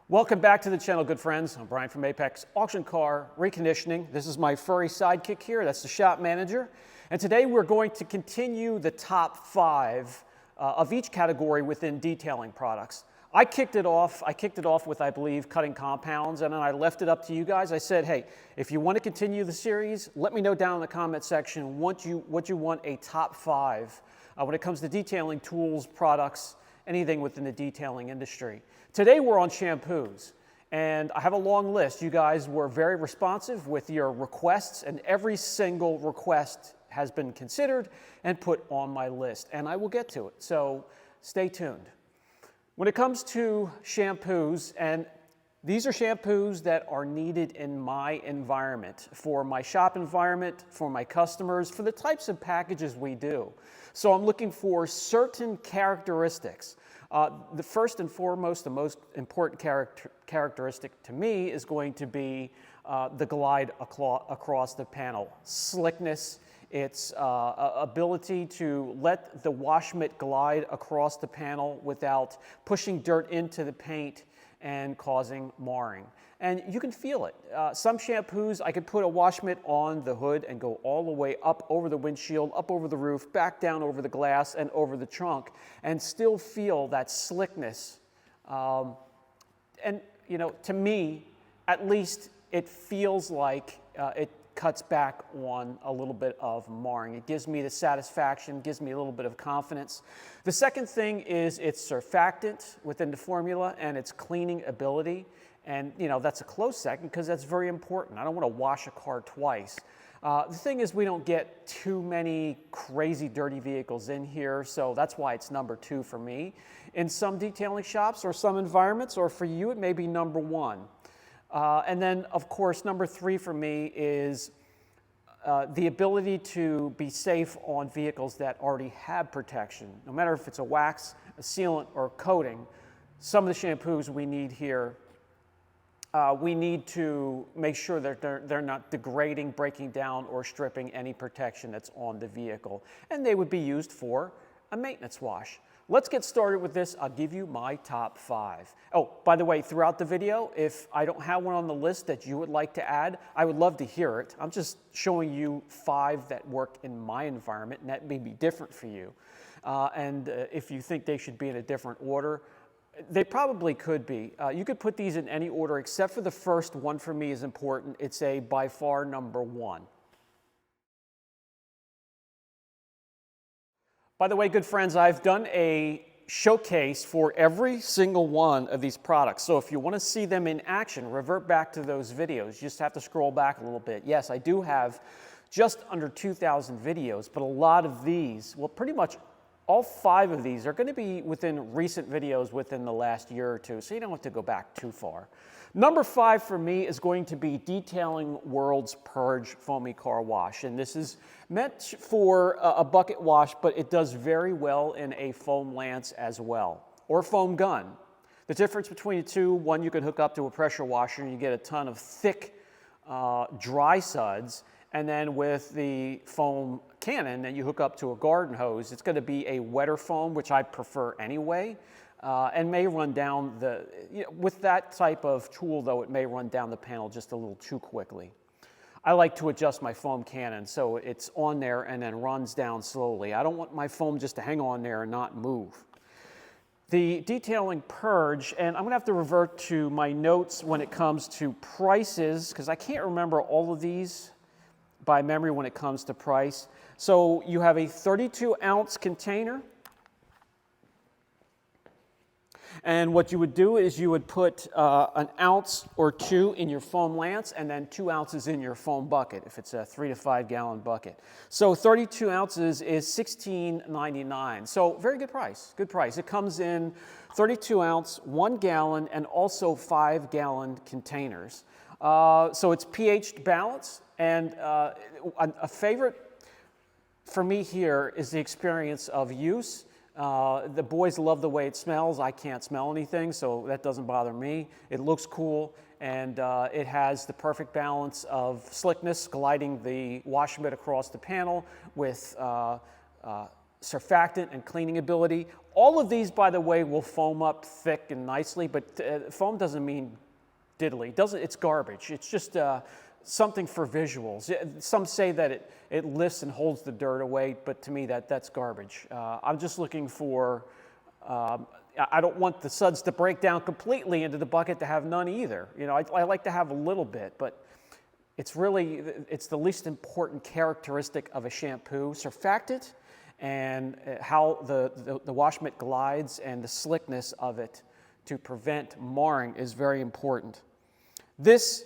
Welcome back to the channel, good friends. I'm Brian from Apex Auction Car Reconditioning. This is my furry sidekick here. That's the shop manager. And today we're going to continue the top 5 of each category within detailing products. I kicked it off with, I believe, cutting compounds, and then I left it up to you guys. I said, hey, if you want to continue the series, let me know down in the comment section what you want a top 5 when it comes to detailing tools, products, anything within the detailing industry. Today we're on shampoos, and I have a long list. You guys were very responsive with your requests, and every single request has been considered and put on my list, and I will get to it, so stay tuned. When it comes to shampoos, and these are shampoos that are needed in my environment, for my shop environment, for my customers, for the types of packages we do. So I'm looking for certain characteristics. The first and foremost, the most important characteristic to me is going to be the glide across the panel. Slickness, its ability to let the wash mitt glide across the panel without pushing dirt into the paint and causing marring. And you can feel it. Some shampoos, I could put a wash mitt on the hood and go all the way up over the windshield, up over the roof, back down over the glass and over the trunk, and still feel that slickness. And you know, to me, at least it feels like it cuts back on a little bit of marring. It gives me the satisfaction, gives me a little bit of confidence. The second thing is its surfactant within the formula and its cleaning ability. And you know, that's a close second because that's very important. I don't want to wash a car twice. The thing is, we don't get too many crazy dirty vehicles in here, so that's why it's number 2 for me. In some detailing shops or some environments, or for you, it may be number 1. And then, of course, number 3 for me is the ability to be safe on vehicles that already have protection. No matter if it's a wax, a sealant, or a coating, some of the shampoos we need here, we need to make sure that they're not degrading, breaking down, or stripping any protection that's on the vehicle. And they would be used for a maintenance wash. Let's get started with this. I'll give you my top 5. Oh, by the way, throughout the video, if I don't have one on the list that you would like to add, I would love to hear it. I'm just showing you 5 that work in my environment, and that may be different for you. If you think they should be in a different order, they probably could be. You could put these in any order except for the first one. For me is important. It's a by far number 1. By the way, good friends, I've done a showcase for every single one of these products. So if you want to see them in action, revert back to those videos. You just have to scroll back a little bit. Yes, I do have just under 2,000 videos, but a lot of these, well, pretty much all 5 of these are going to be within recent videos within the last year or 2, so you don't have to go back too far. Number 5 for me is going to be Detailing World's Purge Foamy Car Wash, and this is meant for a bucket wash, but it does very well in a foam lance as well, or foam gun. The difference between the two, one you can hook up to a pressure washer and you get a ton of thick dry suds, and then with the foam cannon that you hook up to a garden hose, it's going to be a wetter foam, which I prefer anyway, and may run down the, with that type of tool though, it may run down the panel just a little too quickly. I like to adjust my foam cannon so it's on there and then runs down slowly. I don't want my foam just to hang on there and not move. The Detailing Purge, and I'm going to have to revert to my notes when it comes to prices, because I can't remember all of these by memory when it comes to price. So you have a 32-ounce container. And what you would do is you would put an ounce or 2 in your foam lance and then 2 ounces in your foam bucket if it's a 3 to 5 gallon bucket. So 32 ounces is $16.99. So very good price, good price. It comes in 32 ounce, 1 gallon, and also 5 gallon containers. So it's pH balanced, and a favorite for me here is the experience of use. The boys love the way it smells. I can't smell anything, so that doesn't bother me. It looks cool, and it has the perfect balance of slickness, gliding the wash mitt across the panel with surfactant and cleaning ability. All of these, by the way, will foam up thick and nicely, but foam doesn't mean diddly. It's garbage. It's just something for visuals. Some say that it lifts and holds the dirt away, but to me that's garbage. I'm just looking for, I don't want the suds to break down completely into the bucket to have none either. You know, I like to have a little bit, but it's the least important characteristic of a shampoo. Surfactant and how the wash mitt glides and the slickness of it to prevent marring is very important. This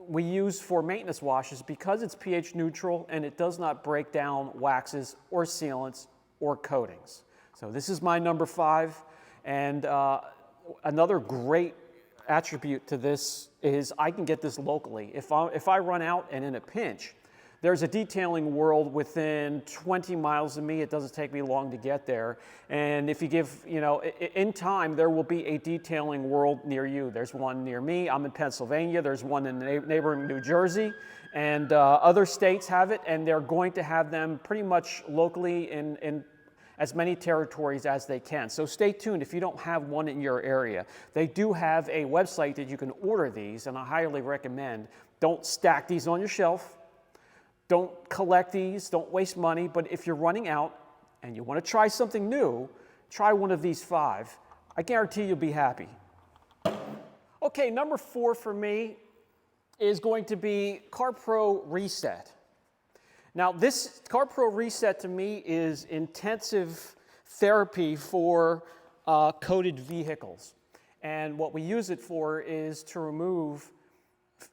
we use for maintenance washes because it's pH neutral and it does not break down waxes or sealants or coatings. So this is my number 5, and another great attribute to this is I can get this locally. If I run out and in a pinch, there's a detailing world within 20 miles of me. It doesn't take me long to get there. And if you give, you know, in time, there will be a detailing world near you. There's one near me. I'm in Pennsylvania. There's one in neighboring New Jersey. And other states have it, and they're going to have them pretty much locally in as many territories as they can. So stay tuned if you don't have one in your area. They do have a website that you can order these, and I highly recommend. Don't stack these on your shelf. Don't collect these, don't waste money, but if you're running out and you want to try something new, try one of these 5. I guarantee you'll be happy. Okay, number 4 for me is going to be CarPro Reset. Now, this CarPro Reset to me is intensive therapy for coated vehicles. And what we use it for is to remove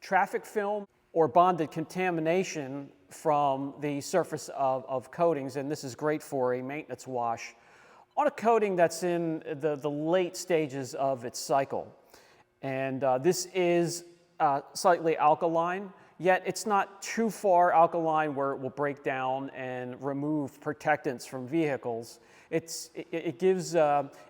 traffic film or bonded contamination from the surface of coatings, and this is great for a maintenance wash on a coating that's in the late stages of its cycle. And this is slightly alkaline, yet it's not too far alkaline where it will break down and remove protectants from vehicles. It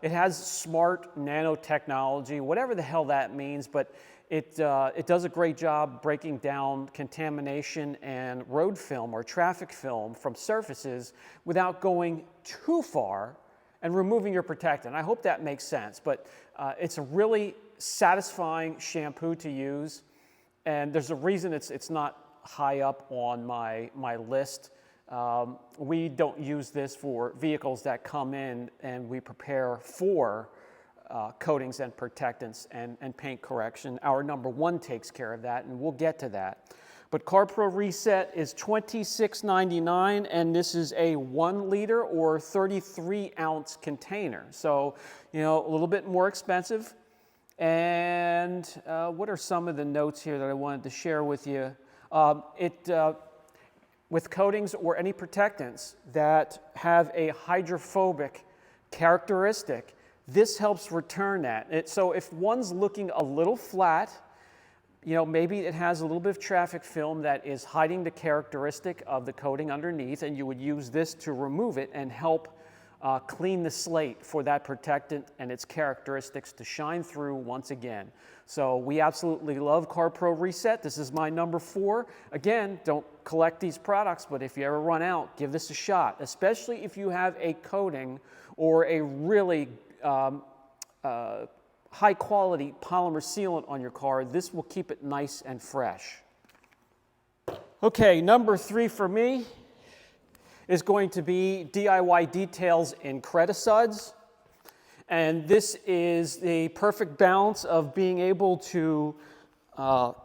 has smart nanotechnology, whatever the hell that means, but it does a great job breaking down contamination and road film or traffic film from surfaces without going too far and removing your protectant. I hope that makes sense, but it's a really satisfying shampoo to use, and there's a reason it's not high up on my list. We don't use this for vehicles that come in and we prepare for coatings and protectants and paint correction. Our number 1 takes care of that, and we'll get to that. But CarPro Reset is $26.99, and this is a 1 liter or 33-ounce container. So, you know, a little bit more expensive. And what are some of the notes here that I wanted to share with you? With coatings or any protectants that have a hydrophobic characteristic, this helps return that. So if one's looking a little flat, you know, maybe it has a little bit of traffic film that is hiding the characteristic of the coating underneath, and you would use this to remove it and help clean the slate for that protectant and its characteristics to shine through once again. So we absolutely love CarPro Reset. This is my number 4. Again, don't collect these products, but if you ever run out, give this a shot, especially if you have a coating or a really high quality polymer sealant on your car. This will keep it nice and fresh. Okay, number 3 for me is going to be DIY details in Cretasuds. And this is the perfect balance of being able to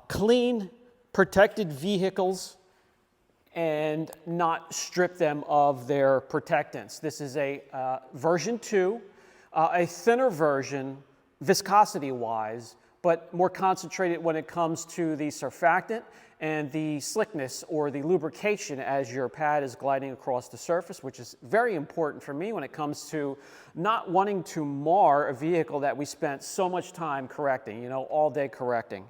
clean protected vehicles and not strip them of their protectants. This is a version 2, a thinner version viscosity-wise, but more concentrated when it comes to the surfactant and the slickness or the lubrication as your pad is gliding across the surface, which is very important for me when it comes to not wanting to mar a vehicle that we spent so much time correcting, you know, all day correcting.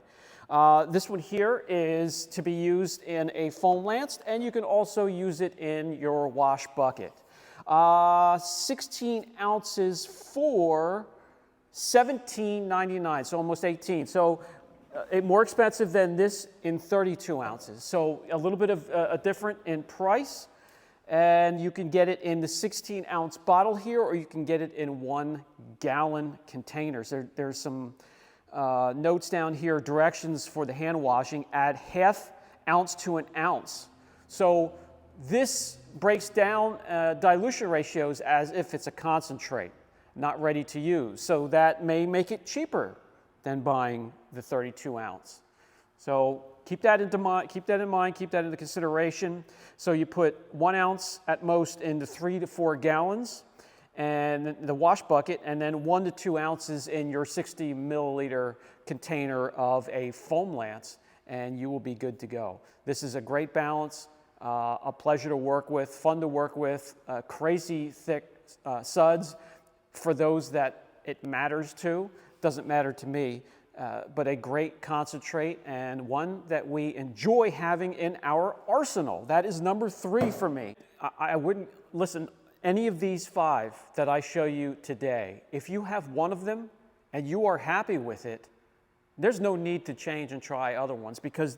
This one here is to be used in a foam lance, and you can also use it in your wash bucket. 16 ounces for $17.99, so almost 18. So more expensive than this in 32 ounces. So a little bit of a different in price, And you can get it in the 16-ounce bottle here, or you can get it in 1-gallon containers. There's some notes down here, directions for the hand washing. Add ½ ounce to an ounce. So this breaks down dilution ratios as if it's a concentrate, not ready to use. So that may make it cheaper than buying the 32-ounce. So keep that in mind, keep that into consideration. So you put 1 ounce at most into 3 to 4 gallons and the wash bucket, and then 1 to 2 ounces in your 60 milliliter container of a foam lance, and you will be good to go. This is a great balance, a pleasure to work with, fun to work with, crazy thick suds for those that it matters to. Doesn't matter to me. But a great concentrate, and one that we enjoy having in our arsenal. That is number 3 for me. I wouldn't, listen, any of these 5 that I show you today, if you have one of them and you are happy with it, there's no need to change and try other ones, because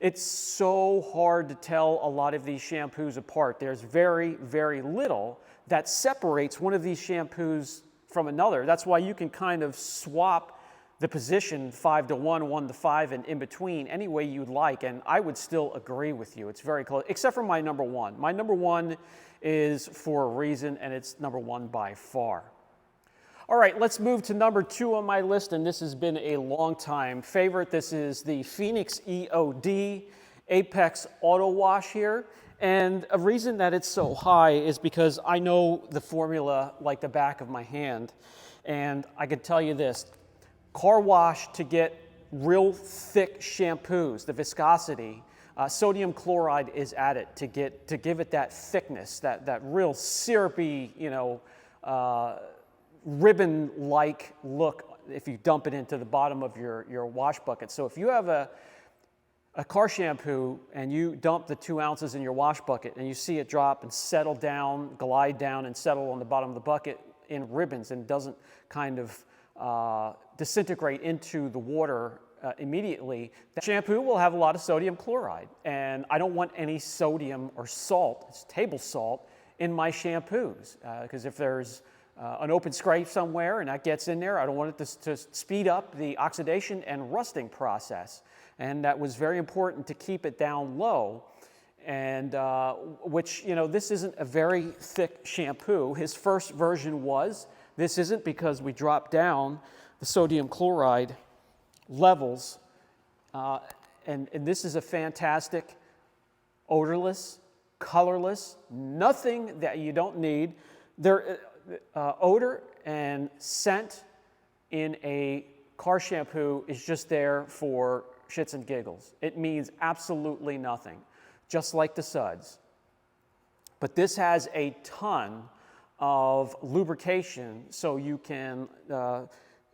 it's so hard to tell a lot of these shampoos apart. There's very, very little that separates one of these shampoos from another. That's why you can kind of swap the position 5 to 1, 1 to 5, and in between any way you'd like, and I would still agree with you. It's very close, except for my number 1. My number 1 is for a reason, and it's number 1 by far. All right, let's move to number 2 on my list, and this has been a long time favorite. This is the Phoenix EOD Apex Auto Wash here. And a reason that it's so high is because I know the formula like the back of my hand, and I can tell you this. Car wash, to get real thick shampoos, the viscosity, sodium chloride is added to give it that thickness, that real syrupy, ribbon-like look if you dump it into the bottom of your wash bucket. So if you have a car shampoo and you dump the 2 ounces in your wash bucket and you see it drop and settle down, glide down and settle on the bottom of the bucket in ribbons, and doesn't kind of disintegrate into the water immediately, that shampoo will have a lot of sodium chloride. And I don't want any sodium or salt, it's table salt, in my shampoos. Because if there's an open scrape somewhere and that gets in there, I don't want it to speed up the oxidation and rusting process. And that was very important to keep it down low. And which, this isn't a very thick shampoo. His first version was. This isn't, because we dropped down the sodium chloride levels. And this is a fantastic, odorless, colorless, nothing that you don't need. Odor and scent in a car shampoo is just there for shits and giggles. It means absolutely nothing, just like the suds. But this has a ton of lubrication, so you can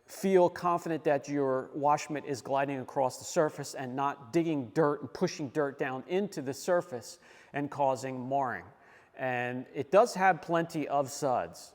feel confident that your wash mitt is gliding across the surface and not digging dirt and pushing dirt down into the surface and causing marring. And it does have plenty of suds.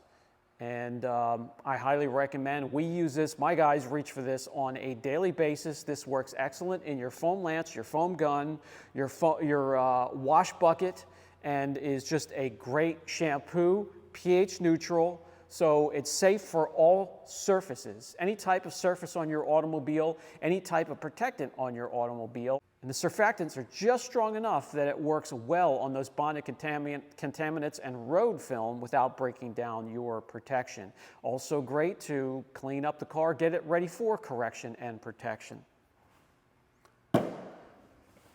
And I highly recommend. We use this, my guys reach for this on a daily basis. This works excellent in your foam lance, your foam gun, your wash bucket, and is just a great shampoo, pH neutral, so it's safe for all surfaces. Any type of surface on your automobile, any type of protectant on your automobile. And the surfactants are just strong enough that it works well on those bonded contaminants and road film without breaking down your protection. Also great to clean up the car, get it ready for correction and protection.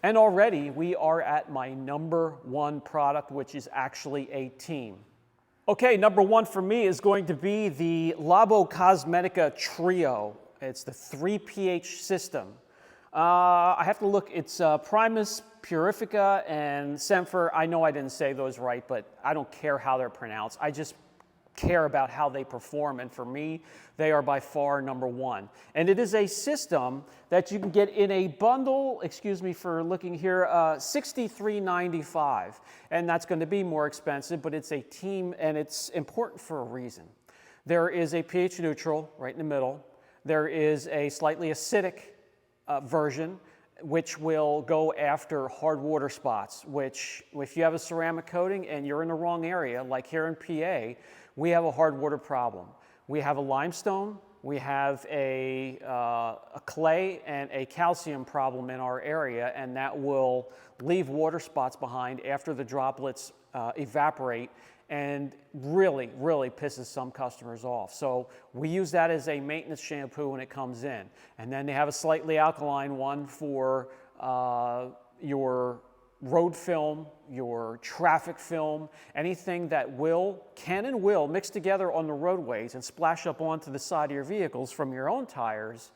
And already we are at my number 1 product, which is actually a team. Okay, number 1 for me is going to be the Labo Cosmetica Trio. It's the 3 pH system. I have to look, it's Primus, Purifica, and Semper. I know I didn't say those right, but I don't care how they're pronounced. I just care about how they perform, and for me, they are by far number 1. And it is a system that you can get in a bundle, excuse me for looking here, $63.95. And that's going to be more expensive, but it's a team, and it's important for a reason. There is a pH neutral right in the middle. There is a slightly acidic version, which will go after hard water spots, which if you have a ceramic coating and you're in the wrong area, like here in PA, we have a hard water problem. We have a limestone, we have a clay and a calcium problem in our area, and that will leave water spots behind after the droplets evaporate, and really, really pisses some customers off. So we use that as a maintenance shampoo when it comes in. And then they have a slightly alkaline one for your road film, your traffic film, anything that can and will mix together on the roadways and splash up onto the side of your vehicles from your own tires.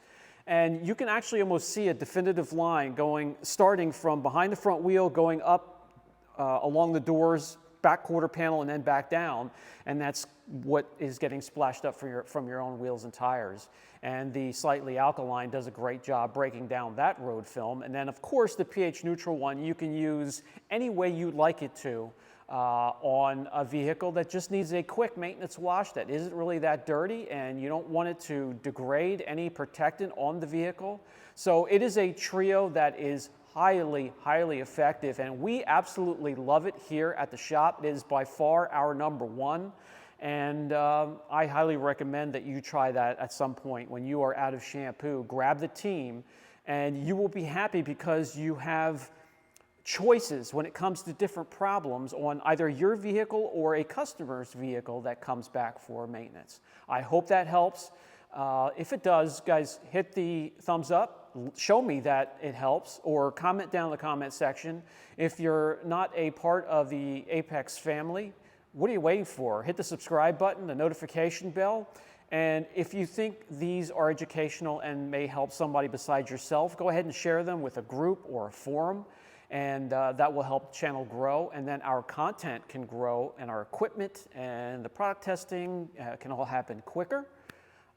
And you can actually almost see a definitive line starting from behind the front wheel, going up along the doors, back quarter panel, and then back down, and that's what is getting splashed up from your own wheels and tires. And the slightly alkaline does a great job breaking down that road film. And then of course the pH neutral one you can use any way you'd like it to on a vehicle that just needs a quick maintenance wash that isn't really that dirty, and you don't want it to degrade any protectant on the vehicle. So it is a trio that is highly, highly effective, and we absolutely love it here at the shop. It is by far our #1, and I highly recommend that you try that at some point when you are out of shampoo. Grab the team, and you will be happy because you have choices when it comes to different problems on either your vehicle or a customer's vehicle that comes back for maintenance. I hope that helps. If it does, guys, hit the thumbs up. Show me that it helps, or comment down in the comment section. If you're not a part of the Apex family, what are you waiting for? Hit the subscribe button, the notification bell, and if you think these are educational and may help somebody besides yourself, go ahead and share them with a group or a forum, and that will help the channel grow, and then our content can grow, and our equipment and the product testing can all happen quicker,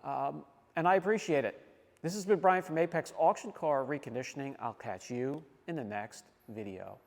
and I appreciate it. This has been Brian from Apex Auction Car Reconditioning. I'll catch you in the next video.